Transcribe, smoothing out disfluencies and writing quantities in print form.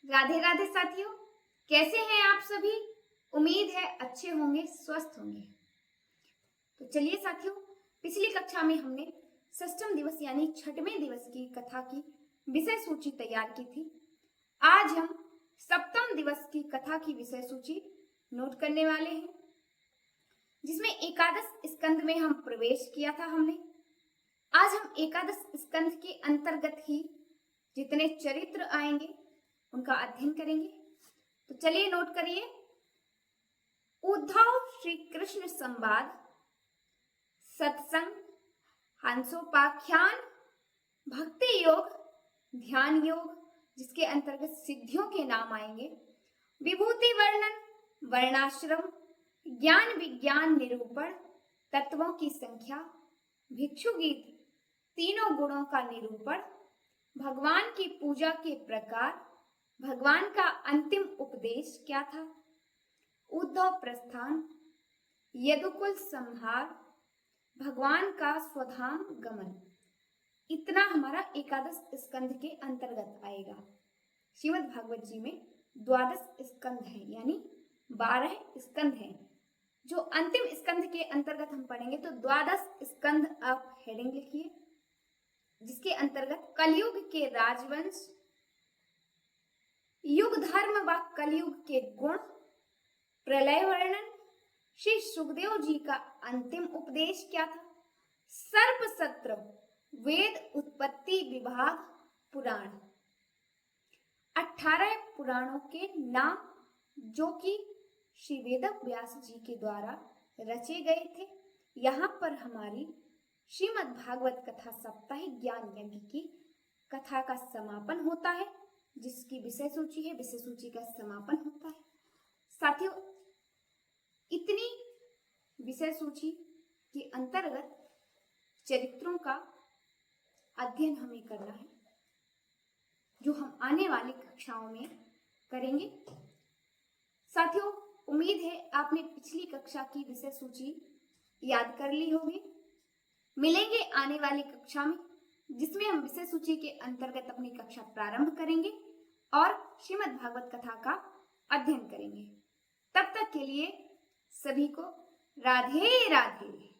राधे राधे साथियों, कैसे हैं आप सभी। उम्मीद है अच्छे होंगे, स्वस्थ होंगे। तो चलिए साथियों, पिछली कक्षा में हमने षष्ठम दिवस यानी छठवें दिवस की कथा की विषय सूची तैयार की थी। आज हम सप्तम दिवस की कथा की विषय सूची नोट करने वाले हैं, जिसमें एकादश स्कंद में हम प्रवेश किया था हमने। आज हम एकादश स्कंद के अंतर्गत ही जितने चरित्र आएंगे उनका अध्ययन करेंगे। तो चलिए नोट करिए। उद्धव श्री कृष्ण संवाद, सत्संग, हंसोपाख्यान, भक्ति योग, ध्यान योग जिसके अंतर्गत सिद्धियों के नाम आएंगे, विभूति वर्णन, वर्णाश्रम, ज्ञान विज्ञान निरूपण, तत्वों की संख्या, भिक्षु गीत, तीनों गुणों का निरूपण, भगवान की पूजा के प्रकार, भगवान का अंतिम उपदेश क्या था, उद्धव प्रस्थान, यदुकुल संहार, भगवान का स्वधाम गमन, इतना हमारा एकादश स्कंद के अंतर्गत आएगा। श्रीमद् भागवत जी में द्वादश स्कंद है, यानी 12 स्कंद हैं। जो अंतिम स्कंद के अंतर्गत हम पढ़ेंगे तो द्वादश स्कंद आप हेडिंग लिखिए, जिसके अंतर्गत कलयुग के राजवंश, युग धर्म व कलयुग के गुण, प्रलय वर्णन, श्री सुखदेव जी का अंतिम उपदेश क्या था, सर्प सत्र, वेद उत्पत्ति विभाग पुराण, 18 पुराणों के नाम जो कि श्री वेद व्यास जी के द्वारा रचे गए थे। यहाँ पर हमारी श्रीमद् भागवत कथा साप्ताहिक ज्ञान यज्ञ की कथा का समापन होता है, जिसकी विषय सूची है, विषय सूची का समापन होता है। साथियों, इतनी विषय सूची के अंतर्गत चरित्रों का अध्ययन हमें करना है, जो हम आने वाली कक्षाओं में करेंगे। साथियों, उम्मीद है आपने पिछली कक्षा की विषय सूची याद कर ली होगी। मिलेंगे आने वाली कक्षा में, जिसमें हम विषय सूची के अंतर्गत अपनी कक्षा प्रारंभ करेंगे और श्रीमद् भागवत कथा का अध्ययन करेंगे। तब तक के लिए सभी को राधे राधे।